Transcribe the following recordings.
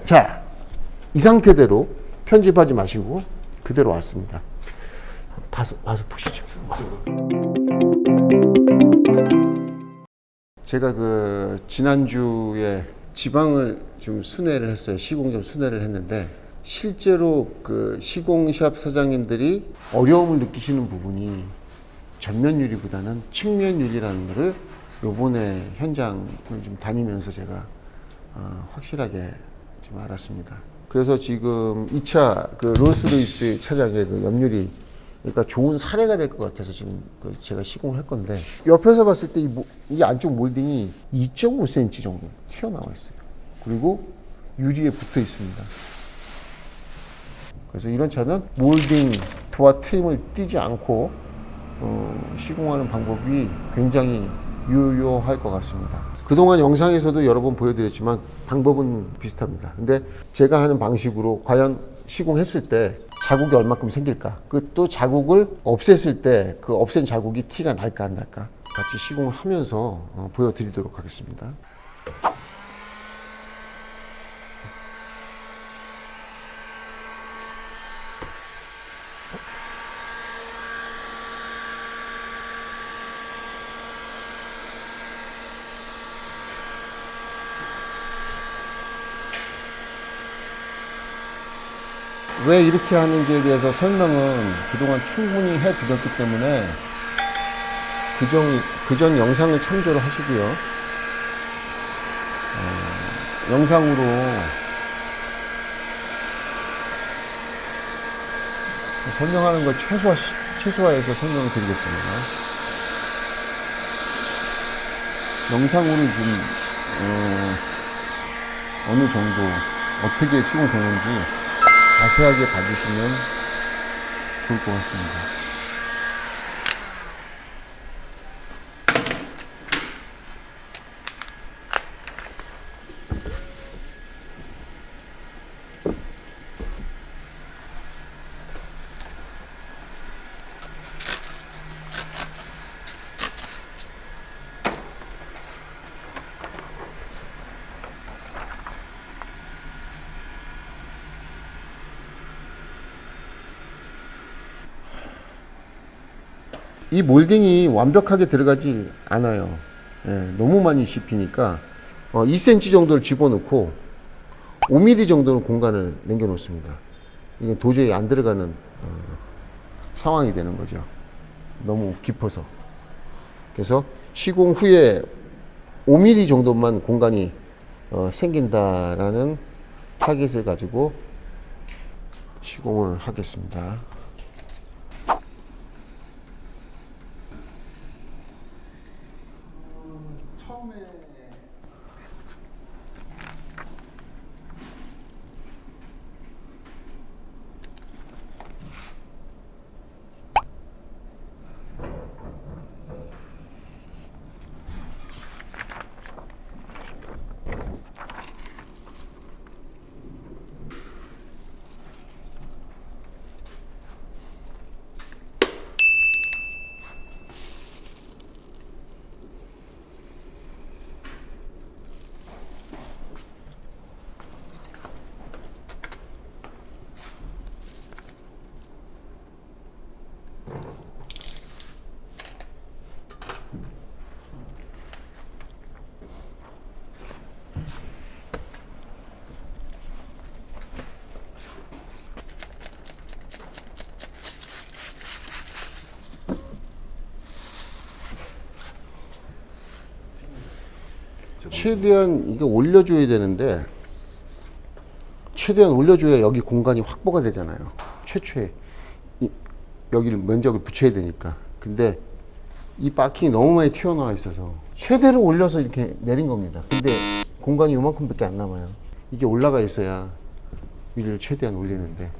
자, 이 상태대로 편집하지 마시고 그대로 왔습니다. 봐서 보시죠. 제가 그 지난주에 지방을 좀 순회를 했어요. 시공 좀 순회를 했는데 실제로 그 시공샵 사장님들이 어려움을 느끼시는 부분이 전면 유리보다는 측면 유리라는 것을 요번에 현장을 좀 다니면서 제가 확실하게 지금 알았습니다. 그래서 지금 2차 그 롤스로이스 차량의 그 옆유리, 그러니까 좋은 사례가 될 것 같아서 지금 그 제가 시공을 할 건데, 옆에서 봤을 때 이 안쪽 몰딩이 2.5cm 정도 튀어나와 있어요. 그리고 유리에 붙어 있습니다. 그래서 이런 차는 몰딩과 트림을 띄지 않고 시공하는 방법이 굉장히 유효할 것 같습니다. 그동안 영상에서도 여러 번 보여드렸지만 방법은 비슷합니다. 근데 제가 하는 방식으로 과연 시공했을 때 자국이 얼마큼 생길까? 그 또 자국을 없앴을 때 그 없앤 자국이 티가 날까 안 날까? 같이 시공을 하면서 보여드리도록 하겠습니다. 왜 이렇게 하는지에 대해서 설명은 그동안 충분히 해드렸기 때문에 그전 영상을 참조를 하시고요. 영상으로 설명하는 걸 최소화해서 설명을 드리겠습니다. 영상으로 좀 어느 정도 어떻게 시공되는지 자세하게 봐주시면 좋을 것 같습니다. 이 몰딩이 완벽하게 들어가지 않아요. 예, 너무 많이 씹히니까 2cm 정도를 집어넣고 5mm 정도는 공간을 남겨 놓습니다. 이게 도저히 안 들어가는 상황이 되는 거죠. 너무 깊어서. 그래서 시공 후에 5mm 정도만 공간이 생긴다라는 타깃을 가지고 시공을 하겠습니다. 최대한 이거 올려줘야 되는데, 최대한 올려줘야 여기 공간이 확보가 되잖아요. 최초에 여기를 면적을 붙여야 되니까. 근데 이 바킹이 너무 많이 튀어나와 있어서 최대로 올려서 이렇게 내린 겁니다. 근데 공간이 요만큼밖에 안 남아요. 이게 올라가 있어야 위를 최대한 올리는데.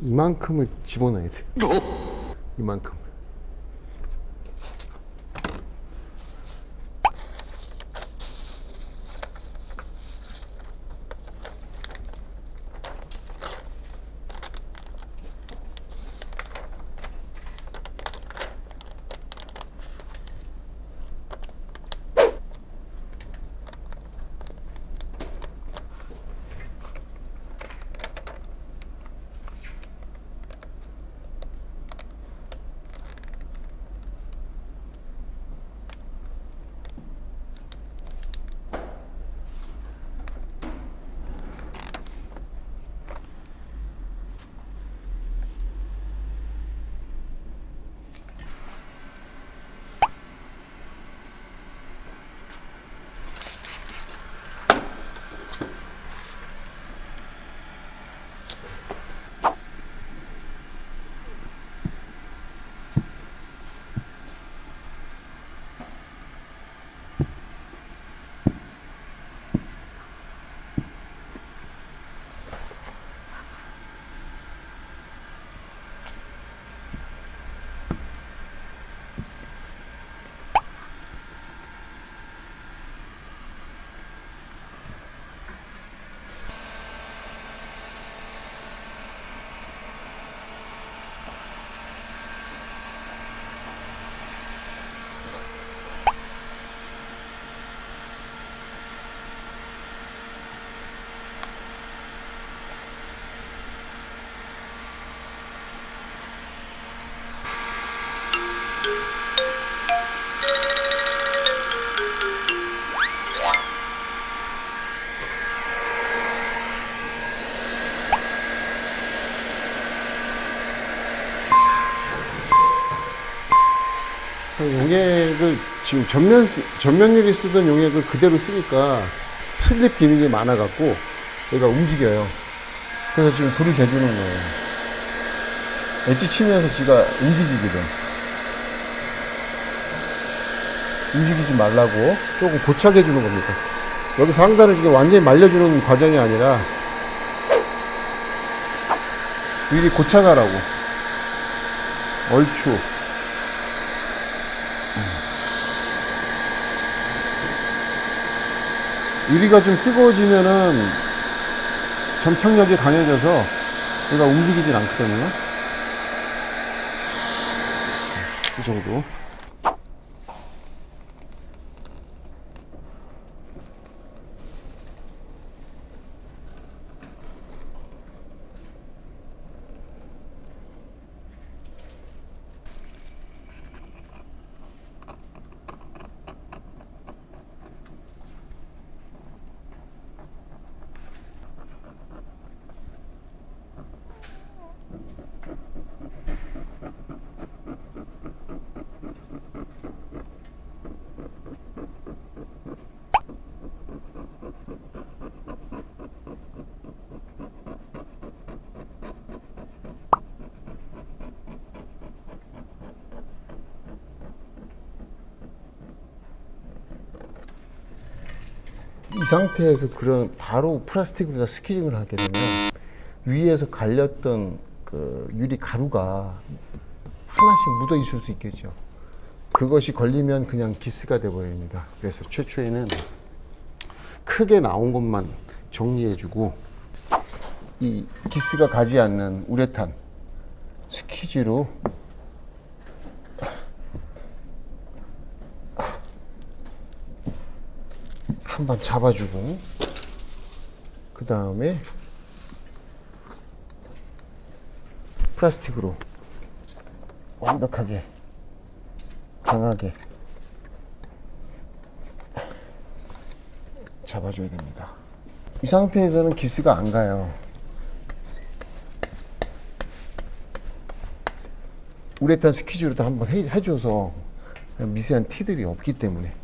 이만큼을 집어넣어야 돼. 이만큼. 용액을 지금 전면유리 쓰던 용액을 그대로 쓰니까 슬립 기능이 많아갖고 얘가 움직여요. 그래서 지금 불을 대주는 거예요. 엣지 치면서 지가 움직이거든. 움직이지 말라고 조금 고착해 주는 겁니다. 여기 상단을 지금 완전히 말려주는 과정이 아니라 미리 고착하라고. 얼추. 유리가 좀 뜨거워지면은 점착력이 강해져서 얘가 움직이진 않거든요. 이 정도. 이 상태에서 그런 바로 플라스틱으로 스키징을 하게 되면 위에서 갈렸던 그 유리 가루가 하나씩 묻어 있을 수 있겠죠. 그것이 걸리면 그냥 기스가 돼 버립니다. 그래서 최초에는 크게 나온 것만 정리해 주고 이 기스가 가지 않는 우레탄 스퀴즈로 한번 잡아주고 그 다음에 플라스틱으로 완벽하게 강하게 잡아줘야 됩니다. 이 상태에서는 기스가 안 가요. 우레탄 스퀴즈로도 한번 해줘서 미세한 티들이 없기 때문에.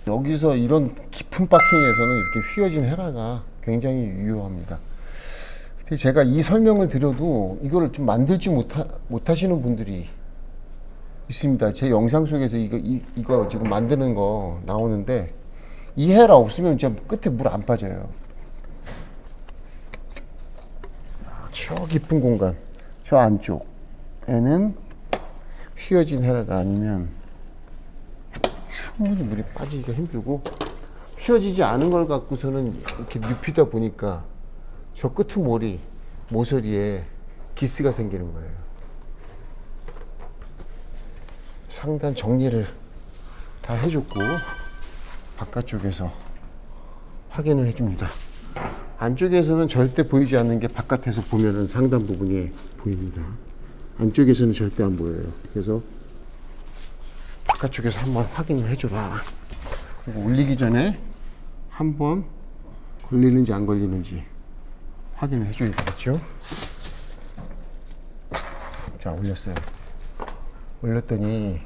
여기서 이런 깊은 박킹에서는 이렇게 휘어진 헤라가 굉장히 유효합니다. 근데 제가 이 설명을 드려도 이걸 좀 만들지 못하시는 분들이 있습니다. 제 영상 속에서 이거 지금 만드는 거 나오는데 이 헤라 없으면 진짜 끝에 물 안 빠져요. 저 깊은 공간, 저 안쪽에는 휘어진 헤라가 아니면 충분히 물이 빠지기가 힘들고, 휘어지지 않은 걸 갖고서는 이렇게 눕히다 보니까 저 끄트머리 모서리에 기스가 생기는 거예요. 상단 정리를 다 해줬고 바깥쪽에서 확인을 해줍니다. 안쪽에서는 절대 보이지 않는 게 바깥에서 보면은 상단 부분이 보입니다. 안쪽에서는 절대 안 보여요. 그래서 바깥쪽에서 한번 확인을 해줘라. 그리고 올리기 전에 한번 걸리는지 안 걸리는지 확인을 해줘야 되겠죠. 자, 올렸어요. 올렸더니,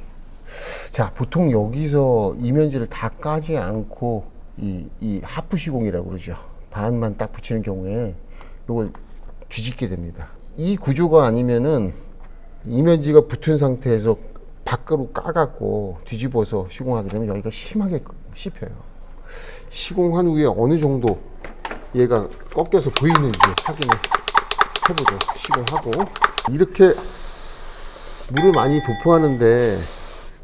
자, 보통 여기서 이면지를 다 까지 않고 이 하프 시공이라고 그러죠. 반만 딱 붙이는 경우에 이걸 뒤집게 됩니다. 이 구조가 아니면은 이면지가 붙은 상태에서 밖으로 까갖고 뒤집어서 시공하게 되면 여기가 심하게 씹혀요. 시공한 후에 어느 정도 얘가 꺾여서 보이는지 확인을 해보죠. 시공하고. 이렇게 물을 많이 도포하는데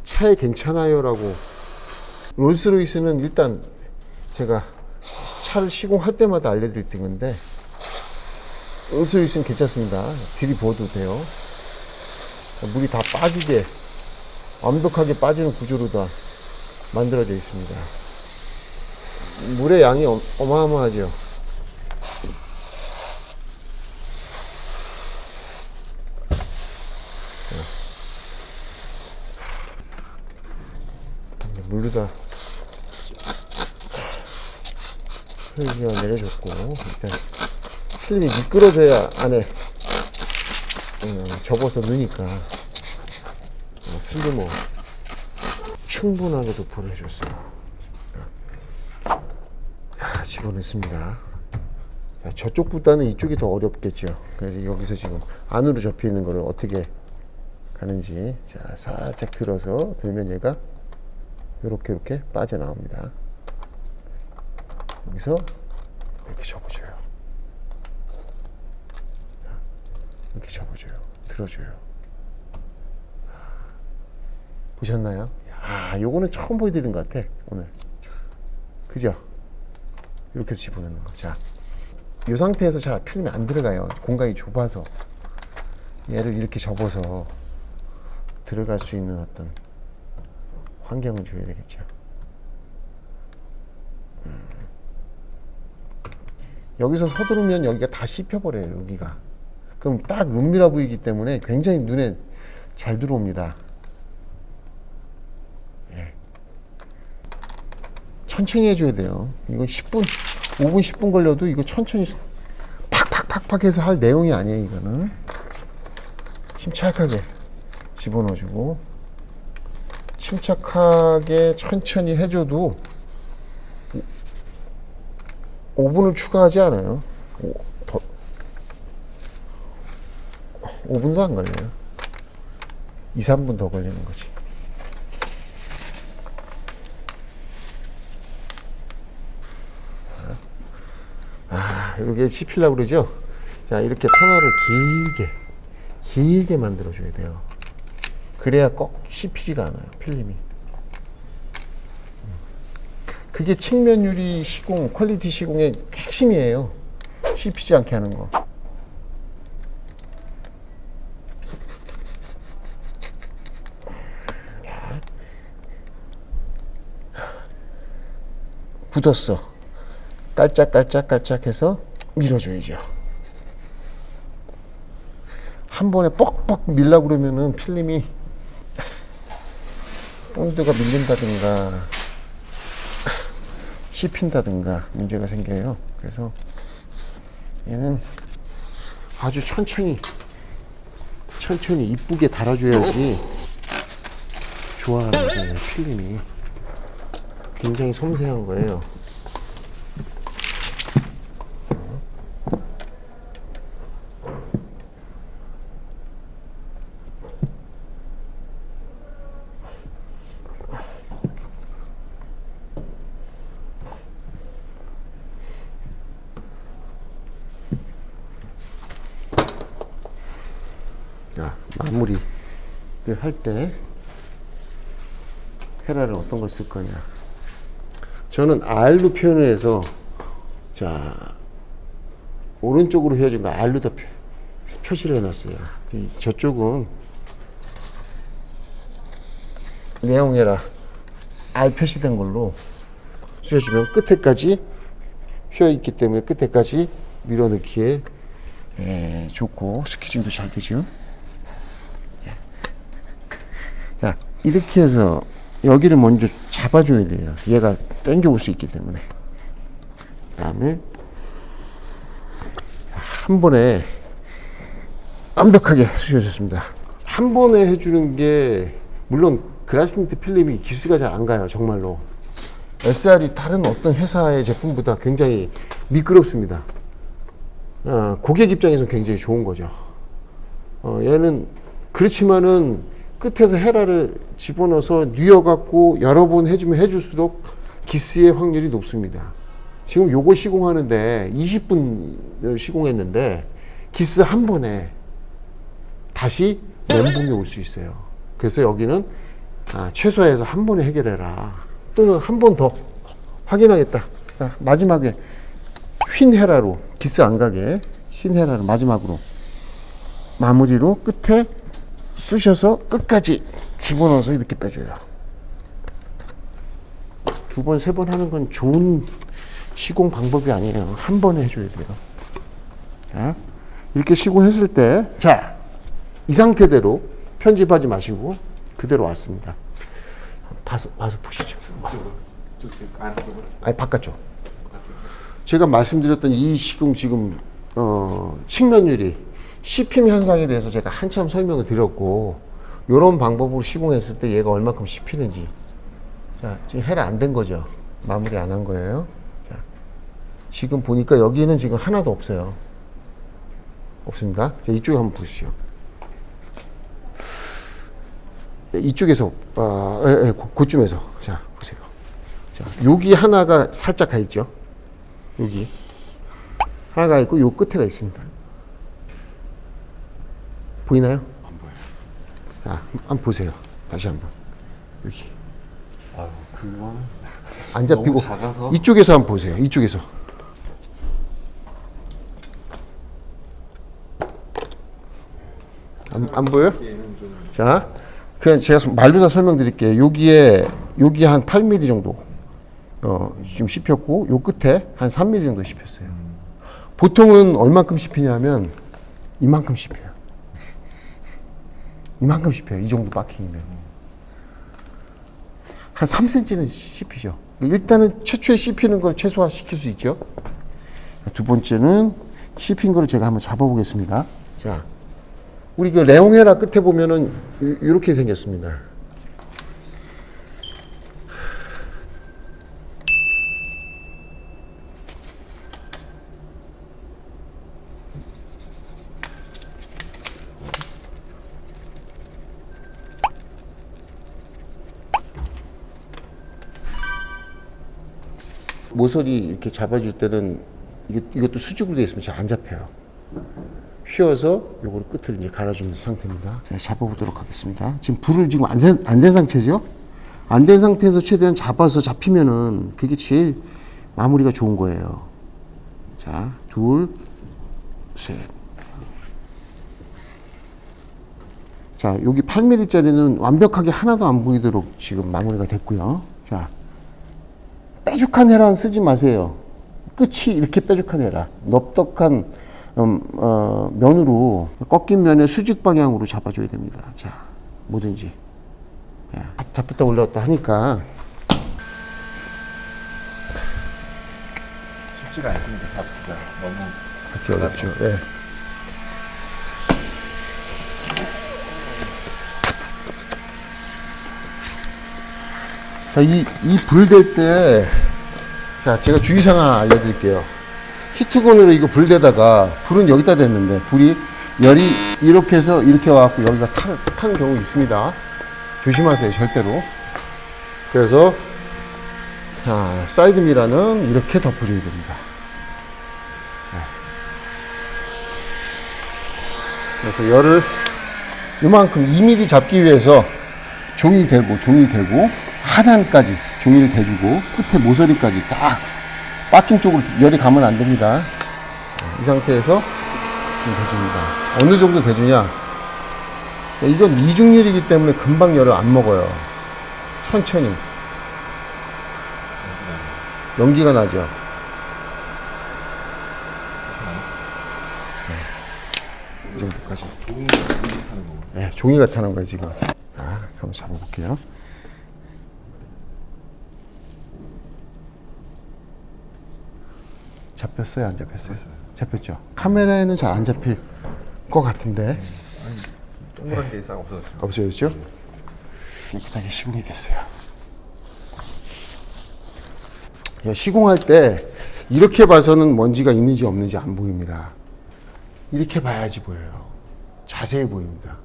차에 괜찮아요 라고, 롤스로이스는 일단 제가 차를 시공할 때마다 알려드릴 건데, 롤스로이스는 괜찮습니다. 들이부어도 돼요. 물이 다 빠지게, 완벽하게 빠지는 구조로 다 만들어져 있습니다. 물의 양이 어마어마하죠. 물로 다 흘리가 내려줬고, 일단 필름이 미끄러져야 안에 접어서 넣으니까 슬리머 충분하게 도포를 해줬어요. 집어넣습니다. 저쪽보다는 이쪽이 더 어렵겠죠. 그래서 여기서 지금 안으로 접혀 있는 거를 어떻게 가는지, 자, 살짝 들면 얘가 이렇게 빠져나옵니다. 여기서 이렇게 접어줘요. 이렇게 접어줘요. 들어줘요. 보셨나요? 아, 요거는 처음 보여드리는 것 같아, 오늘. 그죠? 이렇게 해서 집어넣는 거. 자, 이 상태에서 잘 필름이 안 들어가요. 공간이 좁아서. 얘를 이렇게 접어서 들어갈 수 있는 어떤 환경을 줘야 되겠죠. 여기서 서두르면 여기가 다 씹혀버려요. 여기가. 그럼 딱 룸미라 보이기 때문에 굉장히 눈에 잘 들어옵니다. 예. 천천히 해줘야 돼요. 이거 10분, 5분, 10분 걸려도 이거 천천히 팍팍팍팍 해서 할 내용이 아니에요. 이거는 침착하게 집어넣어주고, 침착하게 천천히 해줘도 5분을 추가하지 않아요. 5분도 안 걸려요. 2, 3분 더 걸리는 거지. 이렇게 씹히려고 그러죠? 자, 이렇게 터널을 길게 만들어줘야 돼요. 그래야 꼭 씹히지가 않아요, 필름이. 그게 측면 유리 시공, 퀄리티 시공의 핵심이에요. 씹히지 않게 하는 거. 굳었어. 깔짝깔짝 해서 밀어줘야죠. 한 번에 뻑뻑 밀려고 그러면은 필름이 본드가 밀린다든가 씹힌다든가 문제가 생겨요. 그래서 얘는 아주 천천히 이쁘게 달아줘야지 좋아하는 거예요, 필름이. 굉장히 섬세한 거예요. 자, 마무리를 할 때 헤라를 어떤 걸 쓸 거냐. 저는 R로 표현을 해서, 자, 오른쪽으로 헤어진 거 R로 다 표시를 해놨어요. 저쪽은 내용해라 R 표시된 걸로 쑤셔주면 끝에까지 휘어있기 때문에 끝에까지 밀어넣기에 좋고 스키징도 잘 되죠. 자, 이렇게 해서 여기를 먼저 잡아줘야 돼요. 얘가 당겨올 수 있기 때문에. 그 다음에 한 번에 완벽하게 쑤셔줬습니다. 한 번에 해주는 게, 물론 그라스니트 필름이 기스가 잘 안 가요. 정말로 SR이 다른 어떤 회사의 제품보다 굉장히 미끄럽습니다. 고객 입장에서는 굉장히 좋은 거죠. 얘는 그렇지만은 끝에서 헤라를 집어넣어서 뉘어갖고 여러 번 해주면 해줄수록 기스의 확률이 높습니다. 지금 요거 시공하는데 20분을 시공했는데 기스 한 번에 다시 멘붕이 올 수 있어요. 그래서 여기는 최소화해서 한 번에 해결해라, 또는 한 번 더 확인하겠다. 자, 마지막에 휜 헤라로, 기스 안 가게 휜 헤라로 마지막으로 마무리로 끝에 쑤셔서 끝까지 집어넣어서 이렇게 빼줘요. 두 번, 세 번 하는 건 좋은 시공 방법이 아니에요. 한 번에 해줘야 돼요. 자, 이렇게 시공했을 때, 자, 이 상태대로 편집하지 마시고 그대로 왔습니다. 봐서 보시죠. 아니, 바깥쪽. 제가 말씀드렸던 이 시공 지금 측면유리 씹힘 현상에 대해서 제가 한참 설명을 드렸고, 이런 방법으로 시공했을 때 얘가 얼마큼 씹히는지. 자, 지금 헤라 안 된 거죠. 마무리 안 한 거예요. 자, 지금 보니까 여기는 지금 하나도 없어요. 없습니다. 자, 이쪽에 한번 보시죠. 이쪽에서 그쯤에서 자, 보세요. 자, 여기 하나가 살짝 가 있죠. 여기 하나가 있고 요 끝에가 있습니다. 보이나요? 안 보여요. 자, 한번 보세요. 다시 한번. 여기 아유, 그거는 안 잡히고 너무 작아서. 이쪽에서 한번 보세요. 이쪽에서. 안 보여요? 자, 그냥 제가 말로 다 설명드릴게요. 여기 한 8mm 정도 좀 씹혔고, 요 끝에 한 3mm 정도 씹혔어요. 보통은 얼만큼 씹히냐면 이만큼 씹혀요. 이만큼 씹혀요. 이 정도 바킹이면 한 3cm는 씹히죠. 일단은 최초에 씹히는 걸 최소화시킬 수 있죠. 두 번째는 씹힌 거를 제가 한번 잡아보겠습니다. 자, 우리 그 레옹헤라 끝에 보면은 이렇게 생겼습니다. 모서리 이렇게 잡아줄 때는 이것도 수직으로 되어 있으면 잘 안 잡혀요. 휘어서 요거를 끝을 이제 갈아주는 상태입니다. 자, 잡아보도록 하겠습니다. 지금 불을 지금 안 된 상태죠? 안 된 상태에서 최대한 잡아서 잡히면은 그게 제일 마무리가 좋은 거예요. 자, 둘, 셋. 자, 여기 8mm짜리는 완벽하게 하나도 안 보이도록 지금 마무리가 됐고요. 자, 뾰족한 헤라는 쓰지 마세요. 끝이 이렇게 뾰족한 헤라. 넓적한 면으로, 꺾인 면의 수직 방향으로 잡아줘야 됩니다. 자, 뭐든지. 잡혔다 올라왔다 하니까 쉽지가 않습니다. 잡기가 너무 잡기 어렵죠. 네. 자, 이 불 될 때, 자, 제가 주의사항 하나 알려드릴게요. 히트건으로 이거 불 대다가, 불은 여기다 댔는데, 열이 이렇게 해서 이렇게 와갖고 여기가 타는 경우 있습니다. 조심하세요, 절대로. 그래서, 자, 사이드 미러는 이렇게 덮어줘야 됩니다. 네. 그래서 열을 이만큼 2mm 잡기 위해서 종이 대고 하단까지 종이를 대주고 끝에 모서리까지 딱 박힌 쪽으로 열이 가면 안 됩니다. 이 상태에서 대줍니다. 어느 정도 대주냐? 이건 이중률이기 때문에 금방 열을 안 먹어요. 천천히. 연기가 나죠. 이 정도까지. 네, 종이가 타는 거예요, 지금. 한번 잡아볼게요. 잡혔어요, 안 잡혔어요? 잡혔죠. 카메라에는 잘 안 잡힐 것 같은데. 동그란 게 싹 없어졌어요. 없어졌죠? 깨끗하게 시공이 됐어요. 시공할 때 이렇게 봐서는 먼지가 있는지 없는지 안 보입니다. 이렇게 봐야지 보여요. 자세히 보입니다.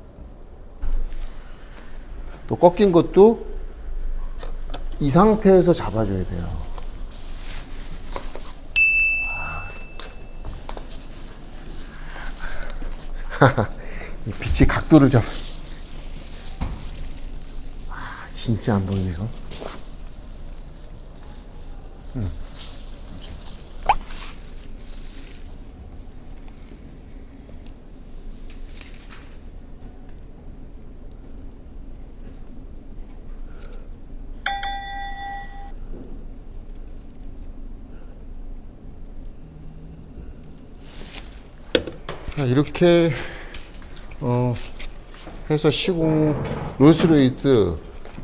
또 꺾인 것도 이 상태에서 잡아줘야 돼요. 이 빛이 각도를 진짜 안 보이네요. 자, 이렇게 해서 시공 롤스로이스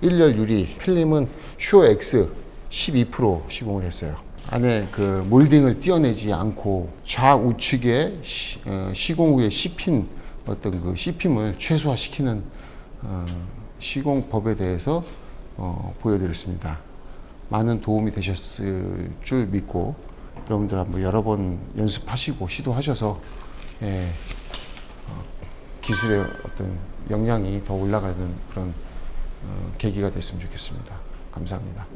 1열 유리 필름은 슈어 X 12% 시공을 했어요. 안에 그 몰딩을 띄어내지 않고 좌우측에 시공 후에 씹힌 어떤 그 씹힘을 최소화시키는 시공법에 대해서 보여드렸습니다. 많은 도움이 되셨을 줄 믿고 여러분들 한번 여러 번 연습하시고 시도하셔서 기술의 어떤 역량이 더 올라가는 그런 계기가 됐으면 좋겠습니다. 감사합니다.